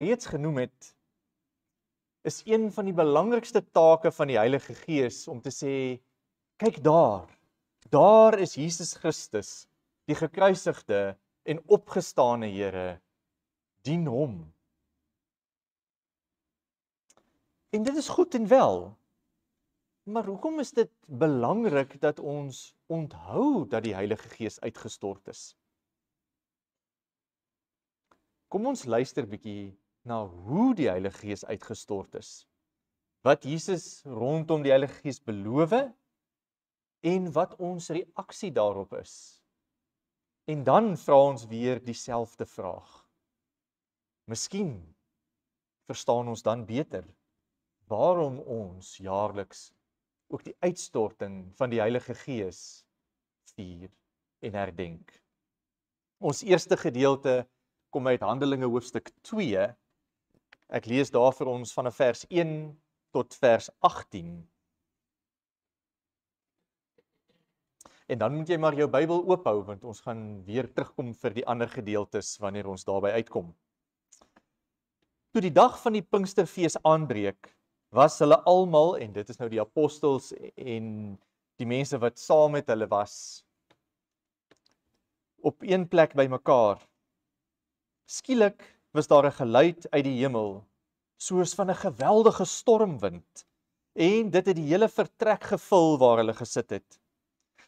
reeds genoem het, is een van die belangrikste take van die Heilige Gees om te sê, kyk daar is Jesus Christus, die gekruisigde en opgestane Here, dien hom. En dit is goed en wel, maar hoekom is dit belangrik dat ons onthou dat die Heilige Gees uitgestort is? Kom ons luister bietjie na hoe die Heilige Gees uitgestort is. Wat Jesus rondom die Heilige Gees beloof en wat ons reaksie daarop is. En dan vra ons weer dieselfde vraag. Miskien verstaan ons dan beter waarom ons jaarliks ook die uitstorting van die Heilige Gees vier en herdenk. Ons eerste gedeelte kom uit Handelinge hoofstuk 2. Ek lees daar vir ons vanaf vers 1 tot vers 18. En dan moet jy maar jou Bybel oophou, want ons gaan weer terugkom vir die ander gedeeltes wanneer ons daarby uitkom. Toe die dag van die Pinksterfees aanbreek, was hulle almal, en dit is nou die apostels en die mense wat saam met hulle was, op een plek by mekaar. Skielik was daar 'n geluid uit die hemel, soos van 'n geweldige stormwind, en dit het die hele vertrek gevul waar hulle gesit het.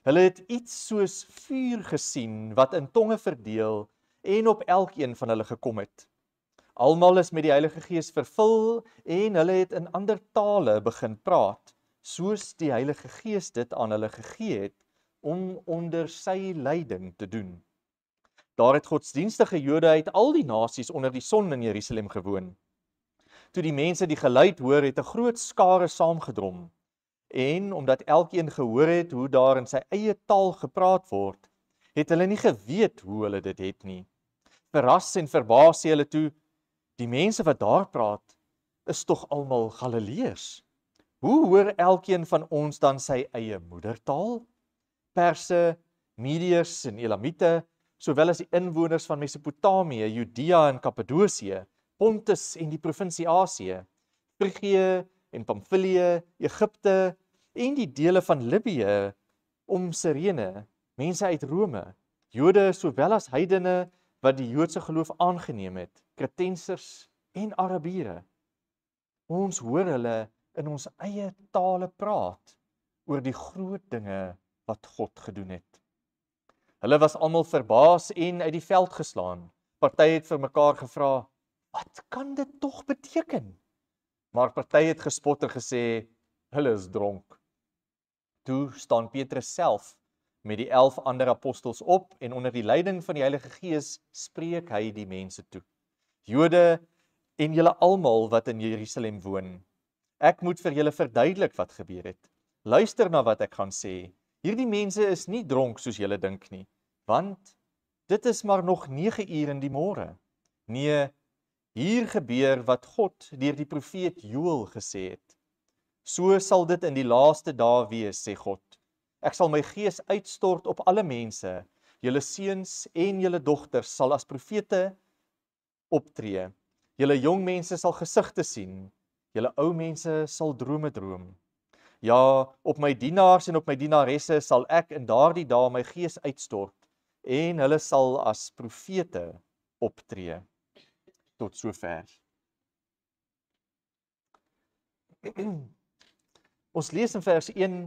Hulle het iets soos vuur gesien, wat in tonge verdeel, en op elkeen van hulle gekom het. Almal is met die Heilige Gees vervul, en hulle het in ander tale begin praat, soos die Heilige Gees dit aan hulle gegee het, om onder sy leiding te doen. Daar het godsdienstige Jode uit al die nasies onder die son in Jerusalem gewoon. Toe die mense die geluid hoor, het 'n groot skare saamgedrom. En omdat elkeen gehoor het hoe daar in sy eie taal gepraat word, het hulle nie geweet hoe hulle dit het nie. Verras en verbaas hulle toe, die mense wat daar praat, is tog almal Galileërs. Hoe hoor elkeen van ons dan sy eie moedertaal? Perse, Mediërs en Elamite, sowel as die inwoners van Mesopotamië, Judea en Kappadosie, Pontus en die provinsie Asië, Frigië en Pamfilië, Egipte en die dele van Libië om Sirene, mense uit Rome, Jode sowel as heidene wat die Joodse geloof aangeneem het, Kretensers en Arabiere. Ons hoor hulle in ons eie tale praat oor die groot dinge wat God gedoen het. Hulle was almal verbaas en uit die veld geslaan. Party het vir mekaar gevra, wat kan dit tog beteken? Maar party het gespot en gesê, hulle is dronk. Toe staan Petrus self met die 11 ander apostels op en onder die leiding van die Heilige Gees spreek hy die mense toe. Jode en julle almal wat in Jerusalem woon, ek moet vir julle verduidelik wat gebeur het. Luister na wat ek gaan sê. Hierdie mense is nie dronk soos julle dink nie, want dit is maar nog 9 uur in die môre. Nee, hier gebeur wat God deur die profeet Joël gesê het. So sal dit in die laaste dae wees, sê God. Ek sal my gees uitstort op alle mense. Julle seuns en julle dogters sal as profete optree. Julle jong mense sal gesigte sien. Julle ou mense sal drome droom. Ja, op my dienaars en op my dienaresse sal ek in daardie dae my gees uitstort en hulle sal as profete optree. Tot sover. Ons lees in vers 1,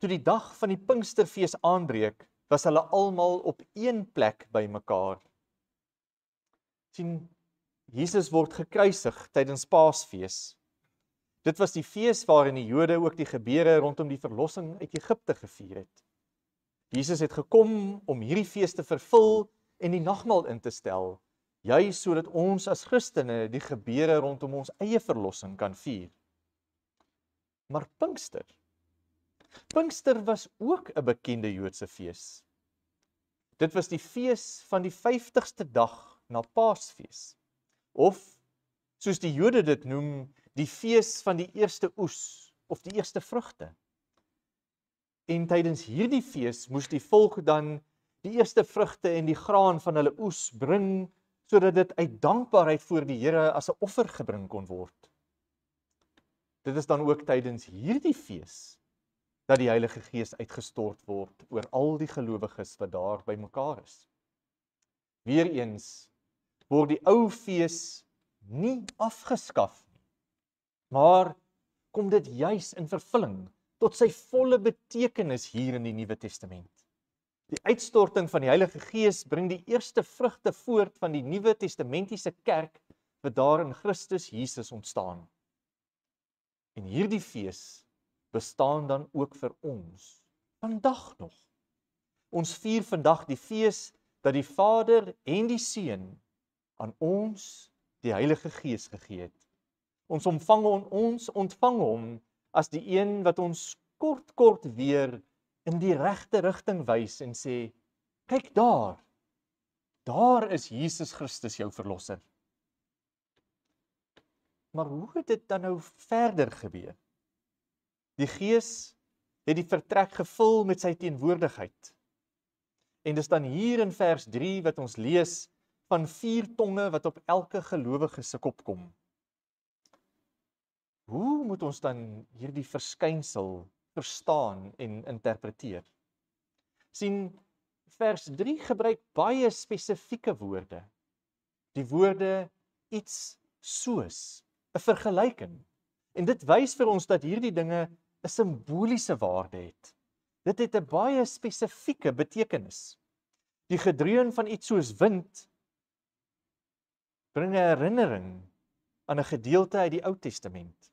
toe die dag van die Pinksterfees aanbreek, was hulle almal op een plek by mekaar. Sien, Jesus word gekruisig tydens Paasfees. Dit was die fees waarin die Jode ook die gebeure rondom die verlossing uit Egipte gevier het. Jesus het gekom om hierdie fees te vervul en die nagmaal in te stel, juis sodat ons as Christene die gebeure rondom ons eie verlossing kan vier. Maar Pinkster was ook 'n bekende Joodse fees. Dit was die fees van die 50ste dag na Paasfees, of soos die Jode dit noem, die fees van die eerste oes, of die eerste vrugte. En tydens hierdie fees moes die volk dan die eerste vrugte en die graan van hulle oes bring, sodat dit uit dankbaarheid voor die Here as 'n offer gebring kon word. Dit is dan ook tydens hierdie fees dat die Heilige Gees uitgestort word oor al die gelowiges wat daar bymekaar is. Weereens word die ou fees nie afgeskaf nie, maar kom dit juis in vervulling tot sy volle betekenis hier in die Nuwe Testament. Die uitstorting van die Heilige Gees bring die eerste vrugte voort van die Nuwe Testamentiese kerk wat daar in Christus Jesus ontstaan. En hierdie fees bestaan dan ook vir ons, vandag nog. Ons vier vandag die fees dat die Vader en die Seun aan ons die Heilige Gees gegee het. Ons ontvang hom as die een wat ons kort weer in die regte rigting wys en sê, kyk daar is Jesus Christus jou verlosser. Maar hoe het dit dan nou verder gebeur? Die Gees het die vertrek gevul met sy teenwoordigheid. En dis dan hier in vers 3 wat ons lees van 4 tonge wat op elke gelowige se kop kom. Hoe moet ons dan hierdie verskynsel verstaan en interpreteer? Sien, vers 3 gebruik baie spesifieke woorde. Die woorde iets soos, 'n vergelyking. En dit wys vir ons dat hierdie dinge 'n simboliese waarde het. Dit het 'n baie spesifieke betekenis. Die gedreun van iets soos wind bring 'n herinnering aan 'n gedeelte uit die Ou Testament.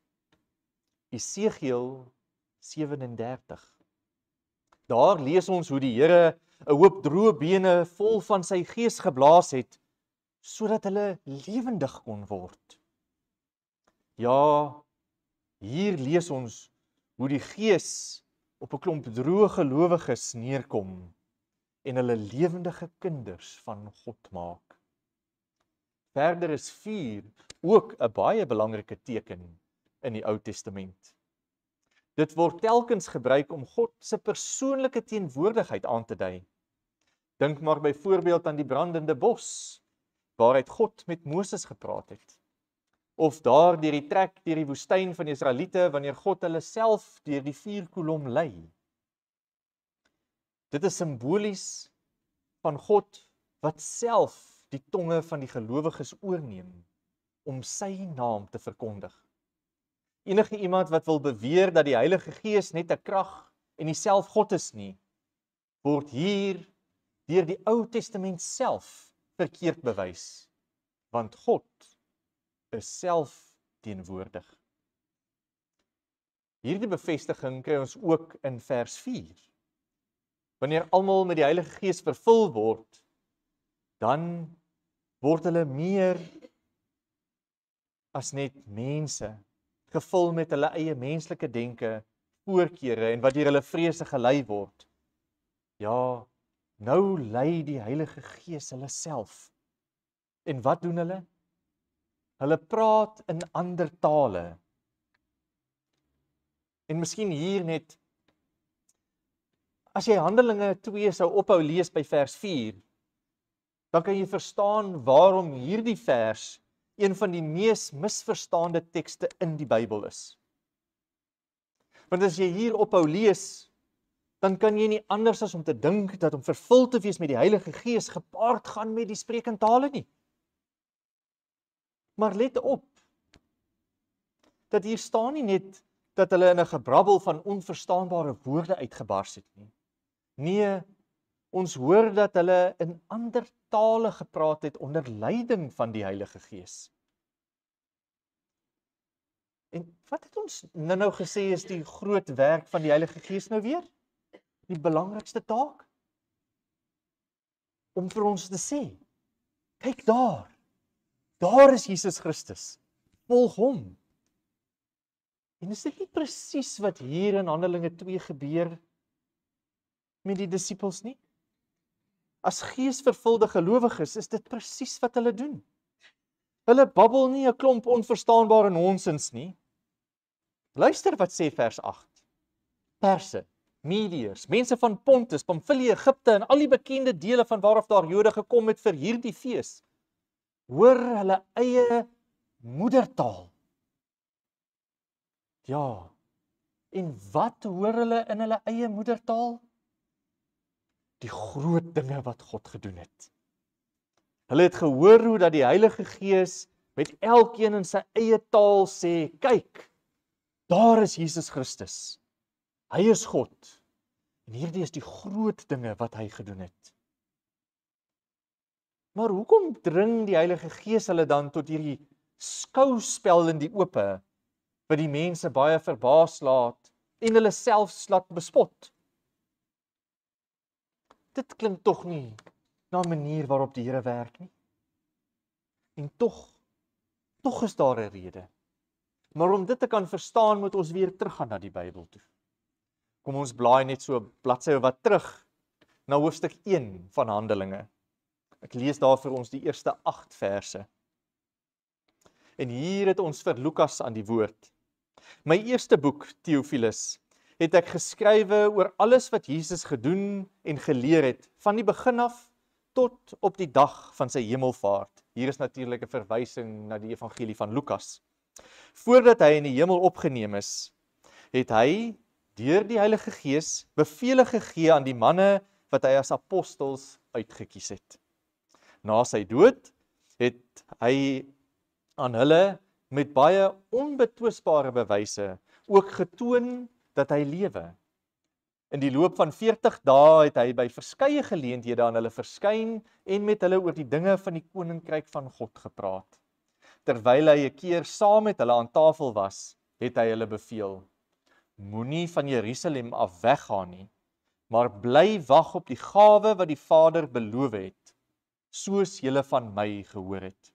Esegiel 37. Daar lees ons hoe die Here 'n hoop droë bene vol van sy Gees geblaas het, sodat hulle lewendig kon word. Ja, hier lees ons hoe die Gees op 'n klomp droë gelowiges neerkom en hulle lewendige kinders van God maak. Verder is vuur ook 'n baie belangrike teken in die Ou Testament. Dit word telkens gebruik om God se persoonlike teenwoordigheid aan te dui. Dink maar byvoorbeeld aan die brandende bos, waaruit God met Moses gepraat het. Of daar deur die trek deur die woestyn van die Israeliete, wanneer God hulle self deur die vuurkolom lei. Dit is simbolies van God wat self die tonge van die gelowiges oorneem om sy naam te verkondig. Enige iemand wat wil beweer dat die Heilige Gees net 'n krag en nie self God is nie, word hier deur die Ou Testament self verkeerd bewys, want God is self teenwoordig. Hierdie bevestiging kry ons ook in vers 4. Wanneer almal met die Heilige Gees vervul word, dan word hulle meer as net mense, gevul met hulle eie menslike denke, voorkeure en wat deur hulle vrese gelei word. Ja, nou lei die Heilige Gees hulle self. En wat doen hulle? Hulle praat in ander tale. En miskien hier net, as jy Handelinge 2 sou ophou lees by vers 4, dan kan jy verstaan waarom hierdie vers een van die mees misverstaande tekste in die Bybel is. Want as jy hier ophou lees, dan kan jy nie anders as om te dink dat om vervul te wees met die Heilige Gees gepaard gaan met die spreek in tale nie. Maar let op, dat hier staan nie net dat hulle in 'n gebrabbel van onverstaanbare woorde uitgebars het nie. Nee, ons hoor dat hulle in ander tale gepraat het onder leiding van die Heilige Gees. En wat het ons nou gesê is die groot werk van die Heilige Gees nou weer? Die belangrikste taak? Om vir ons te sê, kyk daar is Jesus Christus, volg hom. En is dit nie presies wat hier in Handelinge 2 gebeur met die disippels nie? As geesvervulde gelowiges is dit presies wat hulle doen. Hulle babbel nie 'n klomp onverstaanbare nonsens nie. Luister wat sê vers 8. Perse, Mediërs, mense van Pontus, Pamfilië, Egipte en al die bekende dele van waaraf daar Jode gekom het vir hierdie fees. hoor hulle eie moedertaal. Ja, en wat hoor hulle in hulle eie moedertaal? Die groot dinge wat God gedoen het. Hulle het gehoor hoe dat die Heilige Gees met elkeen in sy eie taal sê, kyk, daar is Jesus Christus. Hy is God. En hierdie is die groot dinge wat hy gedoen het. Maar hoekom dring die Heilige Gees hulle dan tot hierdie skouspel in die ope, wat die mense baie verbaas laat en hulle selfs laat bespot? Dit klink tog nie na 'n manier waarop die Here werk nie. En tog is daar 'n rede. Maar om dit te kan verstaan, moet ons weer teruggaan na die Bybel toe. Kom ons blaai net so 'n bladsy of wat terug na hoofstuk 1 van Handelinge. Ek lees daar vir ons die eerste 8 verse. En hier het ons vir Lukas aan die woord. My eerste boek, Theophilus, het ek geskrywe oor alles wat Jesus gedoen en geleer het, van die begin af tot op die dag van sy hemelvaart. Hier is natuurlik 'n verwysing na die evangelie van Lukas. Voordat hy in die hemel opgeneem is, het hy deur die Heilige Gees bevele gegee aan die manne wat hy as apostels uitgekies het. Na sy dood het hy aan hulle met baie onbetwisbare bewyse ook getoon dat hy lewe. In die loop van 40 dae het hy by verskeie geleenthede aan hulle verskyn en met hulle oor die dinge van die koninkryk van God gepraat. Terwyl hy 'n keer saam met hulle aan tafel was, het hy hulle beveel: moenie van Jerusalem af weggaan nie, maar bly wag op die gawe wat die Vader beloof het, soos julle van my gehoor het.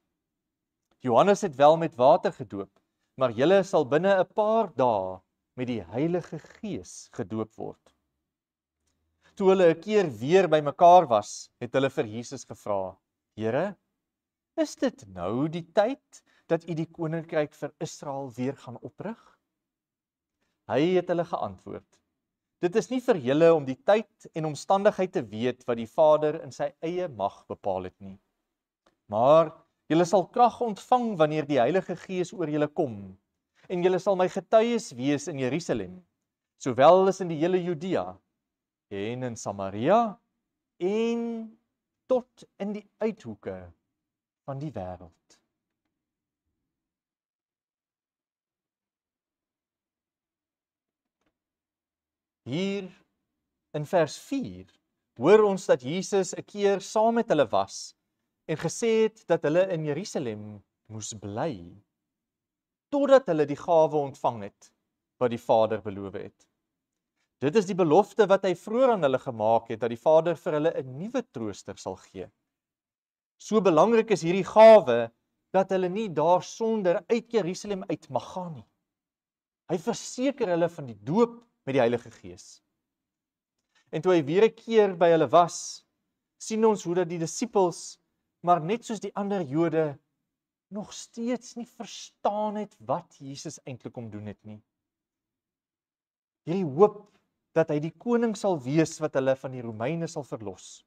Johannes het wel met water gedoop, maar julle sal binne 'n paar dae met die Heilige Gees gedoop word. Toe hulle 'n keer weer bymekaar was, het hulle vir Jesus gevra: Here, is dit nou die tyd dat u die koninkryk vir Israel weer gaan oprig? Hy het hulle geantwoord: dit is nie vir julle om die tyd en omstandigheid te weet wat die Vader in sy eie mag bepaal het nie. Maar julle sal krag ontvang wanneer die Heilige Gees oor julle kom, en julle sal my getuies wees in Jerusalem, sowel as in die hele Judea en in Samaria en tot in die uithoeke van die wêreld. Hier in vers 4 hoor ons dat Jesus 'n keer saam met hulle was en gesê het dat hulle in Jerusalem moes bly, totdat hulle die gawe ontvang het wat die Vader beloof het. Dit is die belofte wat hy vroeër aan hulle gemaak het, dat die Vader vir hulle 'n nuwe trooster sal gee. So belangrik is hierdie gawe, dat hulle nie daarsonder uit Jerusalem uit mag gaan nie. Hy verseker hulle van die doop met die Heilige Gees. En toe hy weer 'n keer by hulle was, sien ons hoe dat die disippels, maar net soos die ander Jode, nog steeds nie verstaan het wat Jesus eintlik kom doen het nie. Hierdie hoop dat hy die koning sal wees wat hulle van die Romeine sal verlos.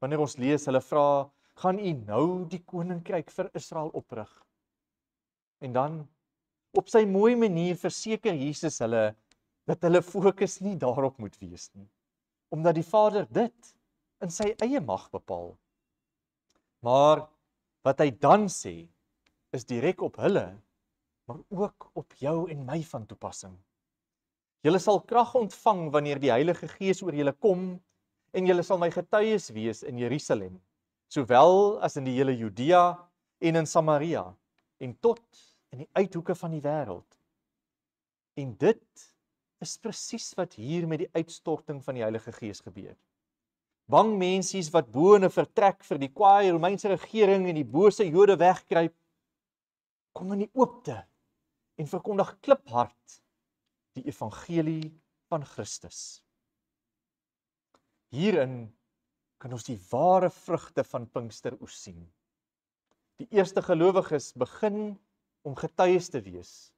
Wanneer ons lees, hulle vra, gaan u nou die koninkryk vir Israel oprig? En dan, op sy mooi manier verseker Jesus hulle, dat hulle fokus nie daarop moet wees nie, omdat die Vader dit in sy eie mag bepaal. Maar wat hy dan sê, is direk op hulle, maar ook op jou en my van toepassing. Julle sal krag ontvang wanneer die Heilige Gees oor julle kom, en julle sal my getuies wees in Jerusalem, sowel as in die hele Judea en in Samaria, en tot in die uithoeke van die wêreld. En dit is presies wat hier met die uitstorting van die Heilige Gees gebeur. Bang mensies wat bo in 'n vertrek vir die kwaaie Romeinse regering en die bose Jode wegkruip, kom in die oopte en verkondig kliphard die evangelie van Christus. Hierin kan ons die ware vrugte van Pinksteroes sien. Die eerste gelowiges begin om getuies te wees,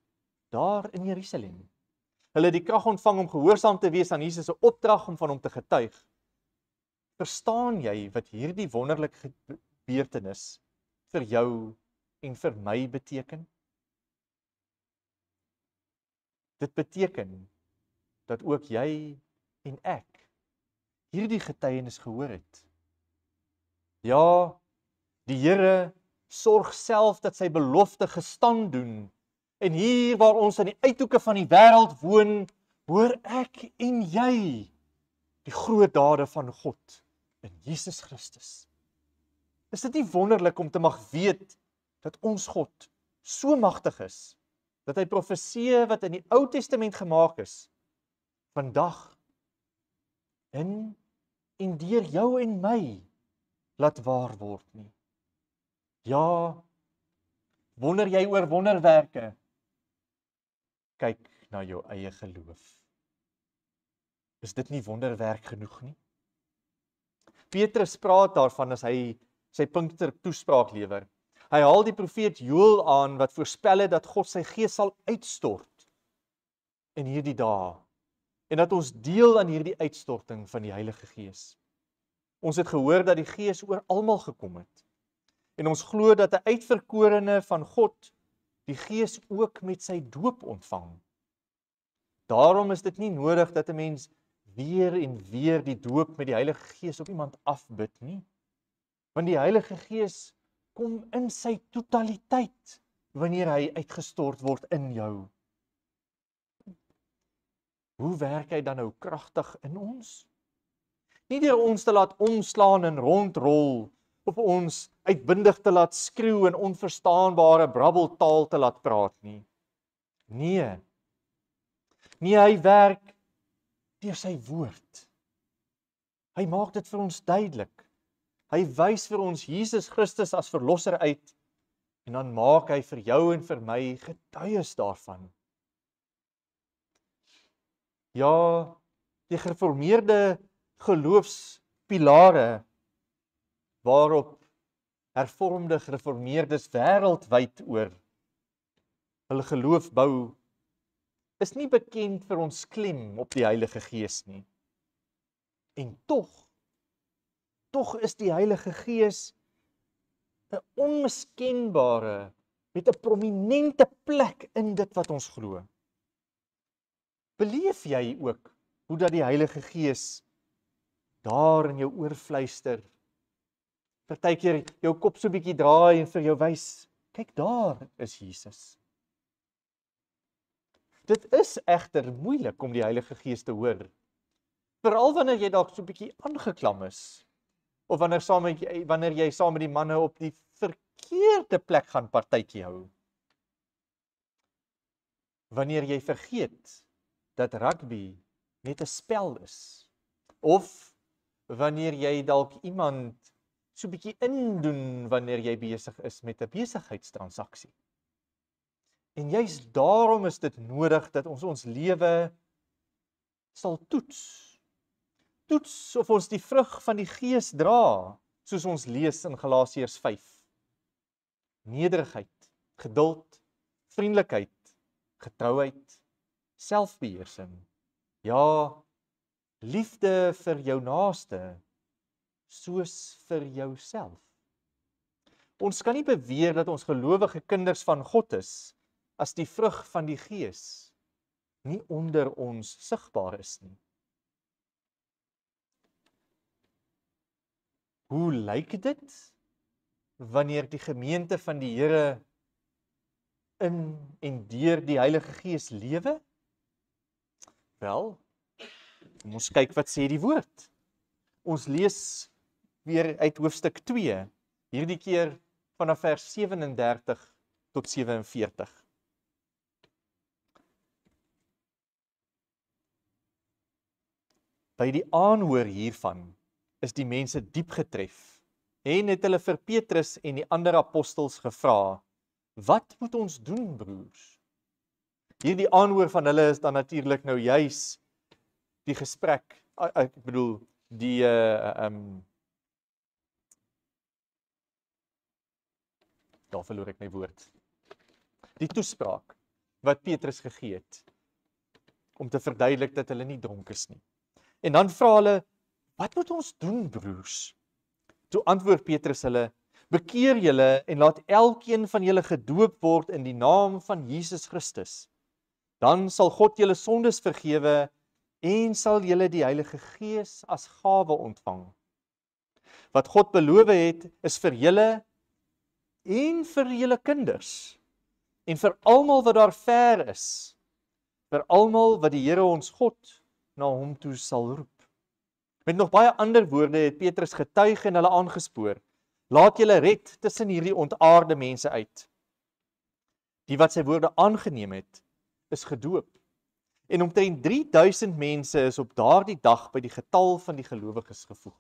daar in Jerusalem. Hulle het die krag ontvang om gehoorsaam te wees aan Jesus se opdrag om van hom te getuig. Verstaan jy wat hierdie wonderlike gebeurtenis vir jou en vir my beteken? Dit beteken dat ook jy en ek hierdie getuienis gehoor het. Ja, die Here sorg self dat sy belofte gestand doen. En hier waar ons in die uithoeke van die wêreld woon, hoor ek en jy die groot dade van God in Jesus Christus. Is dit nie wonderlik om te mag weet dat ons God so magtig is, dat hy profeseë wat in die Ou Testament gemaak is, vandag in en deur jou en my laat waar word nie. Ja, wonder jy oor wonderwerke? Kyk na jou eie geloof. Is dit nie wonderwerk genoeg nie? Petrus praat daarvan as hy sy Pinkster toespraak lewer. Hy haal die profeet Joël aan wat voorspel het dat God sy gees sal uitstort in hierdie dae en dat ons deel aan hierdie uitstorting van die Heilige Gees. Ons het gehoor dat die Gees oor almal gekom het en ons glo dat 'n uitverkorene van God die Gees ook met sy doop ontvang. Daarom is dit nie nodig dat 'n mens weer en weer die doop met die Heilige Gees op iemand afbid nie, want die Heilige Gees kom in sy totaliteit wanneer hy uitgestort word in jou. Hoe werk hy dan nou kragtig in ons? Nie deur ons te laat omslaan en rondrol, of ons uitbundig te laat skreeu en onverstaanbare brabbeltaal te laat praat nie. Nee, hy werk deur sy woord. Hy maak dit vir ons duidelik. Hy wys vir ons Jesus Christus as verlosser uit, en dan maak hy vir jou en vir my getuies daarvan. Ja, die gereformeerde geloofspilare waarop hervormde gereformeerdes wêreldwyd oor hulle geloof bou, is nie bekend vir ons klem op die Heilige Gees nie. En tog is die Heilige Gees 'n onmiskenbare, met 'n prominente plek in dit wat ons glo. Beleef jy ook hoe dat die Heilige Gees daar in jou oor fluister, partykeer jou kop so bietjie draai en vir jou wys, kyk daar is Jesus. Dit is egter moeilik om die Heilige Gees te hoor, veral wanneer jy dalk so bietjie aangeklam is, of wanneer jy saam met die manne op die verkeerde plek gaan partytjie hou. Wanneer jy vergeet dat rugby net 'n spel is, of wanneer jy dalk iemand so bietjie indoen wanneer jy besig is met 'n besigheidstransaksie. En juist daarom is dit nodig dat ons lewe sal toets of ons die vrug van die Gees dra, soos ons lees in Galasiërs 5. Nederigheid, geduld, vriendelikheid, getrouheid, selfbeheersing. Ja, liefde vir jou naaste, soos vir jouself. Ons kan nie beweer dat ons gelowige kinders van God is, as die vrug van die Gees nie onder ons sigbaar is nie. Hoe lyk dit wanneer die gemeente van die Here in en deur die Heilige Gees lewe? Wel, kom ons kyk wat sê die woord. Ons lees weer uit hoofstuk 2, hierdie keer vanaf vers 37 tot 47. By die aanhoor hiervan is die mense diep getref en het hulle vir Petrus en die ander apostels gevra, wat moet ons doen, broers? Hierdie aanhoor van hulle is dan natuurlik nou juis die gesprek, ek bedoel, die daar verloor ek my woord. Die toespraak wat Petrus gegee het, om te verduidelik dat hulle nie dronk is nie. En dan vra hulle, wat moet ons doen, broers? Toe antwoord Petrus hulle, Bekeer julle en laat elkeen van julle gedoop word in die naam van Jesus Christus. Dan sal God julle sondes vergewe en sal julle die Heilige Gees as gawe ontvang. Wat God beloof het, is vir julle en vir julle kinders, en vir almal wat daar ver is, vir almal wat die Here ons God na hom toe sal roep. Met nog baie ander woorde het Petrus getuig en hulle aangespoor. Laat julle red tussen hierdie ontaarde mense uit. Die wat sy woorde aangeneem het, is gedoop. En omtrent 3000 mense is op daardie dag by die getal van die gelowiges gevoeg.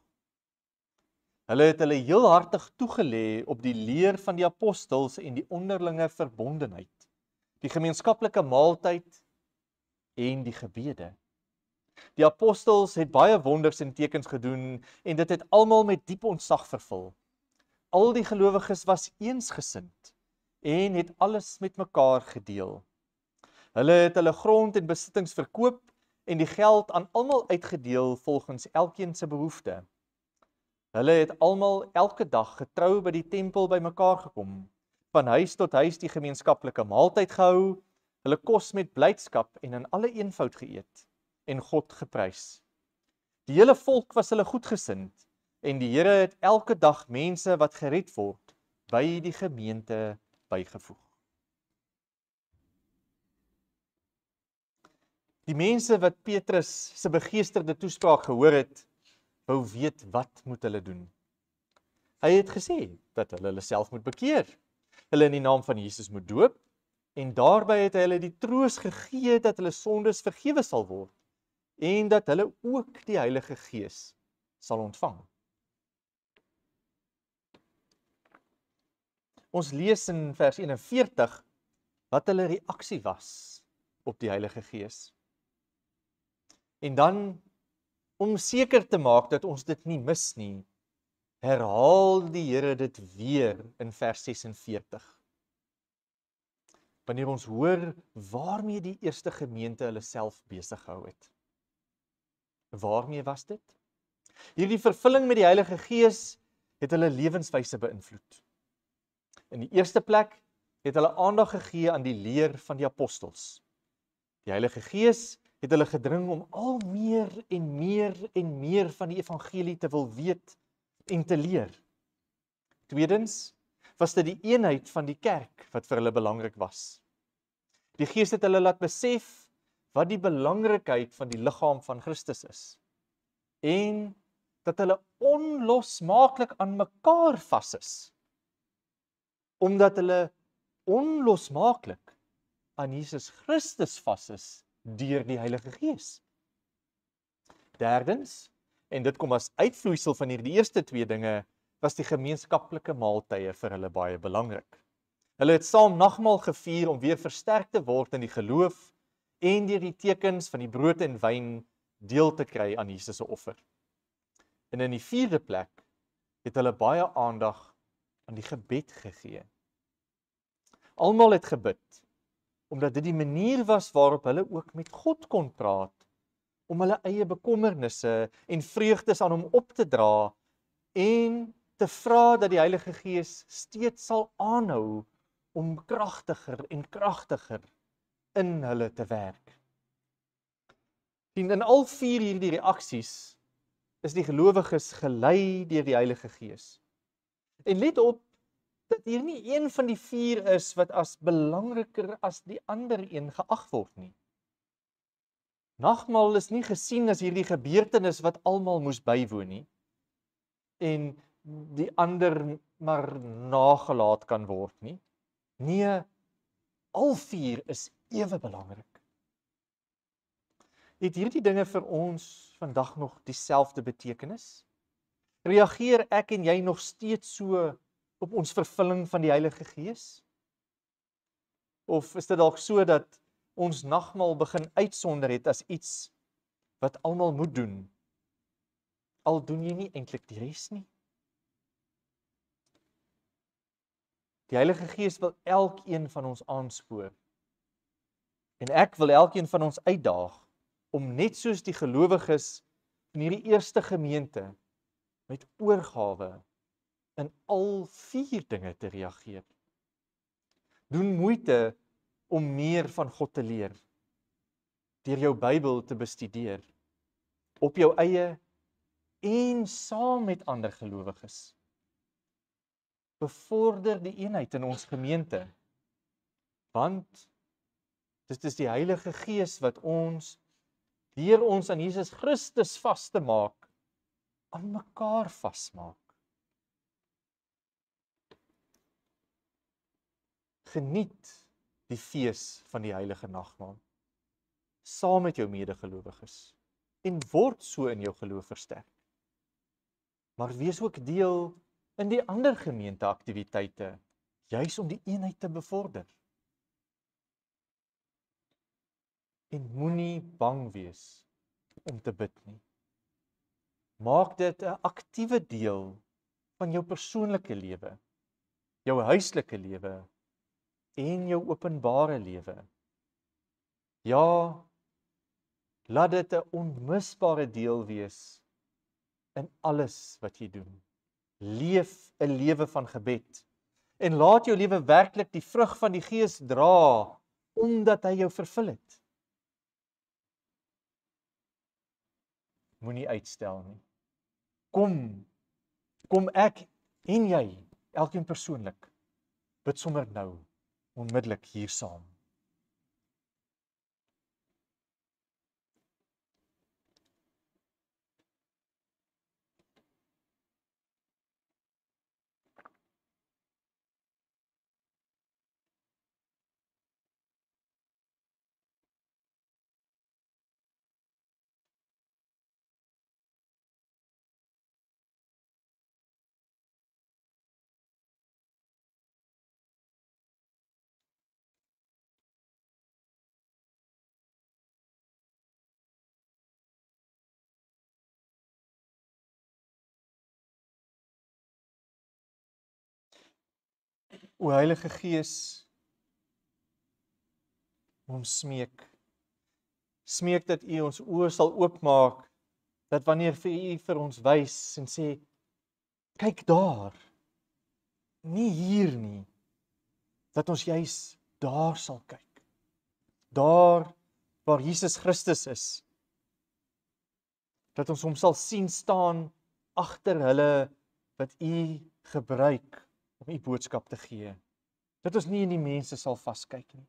Hulle het hulle heelhartig toegelê op die leer van die apostels en die onderlinge verbondenheid, die gemeenskaplike maaltyd en die gebede. Die apostels het baie wonders en tekens gedoen en dit het almal met diep ontzag vervul. Al die gelowiges was eensgesind en het alles met mekaar gedeel. Hulle het hulle grond en besittings verkoop en die geld aan almal uitgedeel volgens elkeen se behoefte. Hulle het almal elke dag getrou by die tempel bymekaar gekom, van huis tot huis die gemeenskaplike maaltyd gehou, hulle kos met blydskap en in alle eenvoud geëet en God geprys. Die hele volk was hulle goedgesind en die Here het elke dag mense wat gered word by die gemeente bygevoeg. Die mense wat Petrus se begeesterde toespraak gehoor het, wou weet wat moet hulle doen. Hy het gesê dat hulle self moet bekeer, hulle in die naam van Jesus moet doop, en daarbij het hy hulle die troos gegee dat hulle sondes vergewe sal word, en dat hulle ook die Heilige Gees sal ontvang. Ons lees in vers 41 wat hulle reaksie was op die Heilige Gees. En dan, om seker te maak dat ons dit nie mis nie, herhaal die Here dit weer in vers 46. Wanneer ons hoor waarmee die eerste gemeente hulle self besig gehou het. Waarmee was dit? Hierdie vervulling met die Heilige Gees het hulle lewenswyse beïnvloed. In die eerste plek het hulle aandag gegee aan die leer van die apostels. Die Heilige Gees het hulle gedring om al meer en meer en meer van die evangelie te wil weet en te leer. Tweedens was dit die eenheid van die kerk wat vir hulle belangrik was. Die Gees het hulle laat besef wat die belangrikheid van die liggaam van Christus is. En dat hulle onlosmaaklik aan mekaar vas is. Omdat hulle onlosmaaklik aan Jesus Christus vas is deur die Heilige Gees. Derdens, en dit kom as uitvloeisel van hierdie eerste twee dinge, was die gemeenskaplike maaltye vir hulle baie belangrik. Hulle het saam nagmaal gevier om weer versterk te word in die geloof en deur die tekens van die brood en wyn deel te kry aan Jesus se offer. En in die vierde plek het hulle baie aandag aan die gebed gegee. Almal het gebid, omdat dit die manier was waarop hulle ook met God kon praat, om hulle eie bekommernisse en vreugdes aan hom op te dra en te vra dat die Heilige Gees steeds sal aanhou om kragtiger en kragtiger in hulle te werk. En in al vier hierdie reaksies is die gelowiges gelei deur die Heilige Gees. En let op dat hier nie een van die vier is wat as belangriker as die ander een geag word nie. Nagmaal is nie gesien as hierdie gebeurtenis wat almal moes bywoon nie, en die ander maar nagelaat kan word nie. Nee, al vier is ewe belangrik. Het hierdie dinge vir ons vandag nog dieselfde betekenis? Reageer ek en jy nog steeds so op ons vervulling van die Heilige Gees? Of is dit dalk so dat ons nagmaal begin uitsonder het as iets wat almal moet doen, al doen jy nie eintlik die res nie? Die Heilige Gees wil elkeen van ons aanspoor. En ek wil elkeen van ons uitdaag om net soos die gelowiges van hierdie eerste gemeente met oorgawe in al 4 dinge te reageer. Doen moeite om meer van God te leer, deur jou Bybel te bestudeer, op jou eie en saam met ander gelowiges. Bevorder die eenheid in ons gemeente, want dit is die Heilige Gees wat ons, deur ons aan Jesus Christus vas te maak, aan mekaar vasmaak. Geniet die fees van die Heilige Nagmaal, saam met jou medegelowiges, en word so in jou geloof versterk. Maar wees ook deel in die ander gemeenteaktiwiteite, juis om die eenheid te bevorder. En moenie bang wees om te bid nie. Maak dit 'n aktiewe deel van jou persoonlike lewe, jou huislike lewe en jou openbare lewe. Ja, laat dit 'n onmisbare deel wees in alles wat jy doen. Leef 'n lewe van gebed en laat jou lewe werklik die vrug van die Gees dra, omdat hy jou vervul het. Moenie uitstel nie. Kom ek en jy, elkeen persoonlik, bid sommer nou, onmiddellik hier saam. O Heilige Gees, ons smeek dat U ons oë sal oopmaak, dat wanneer U vir ons wys en sê, kyk daar, nie hier nie, dat ons juis daar sal kyk. Daar waar Jesus Christus is, dat ons hom sal sien staan agter hulle wat U gebruik om U boodskap te gee. Dat ons nie in die mense sal vaskyk nie.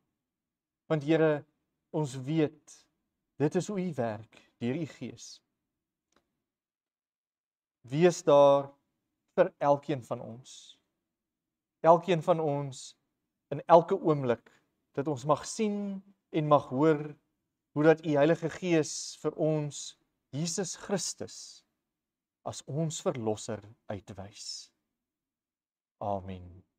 Want Here, ons weet, dit is hoe U werk, deur U Gees. Wees daar vir elkeen van ons. Elkeen van ons in elke oomblik, dat ons mag sien en mag hoor, hoe dat U Heilige Gees vir ons Jesus Christus as ons verlosser uitwys. Amen.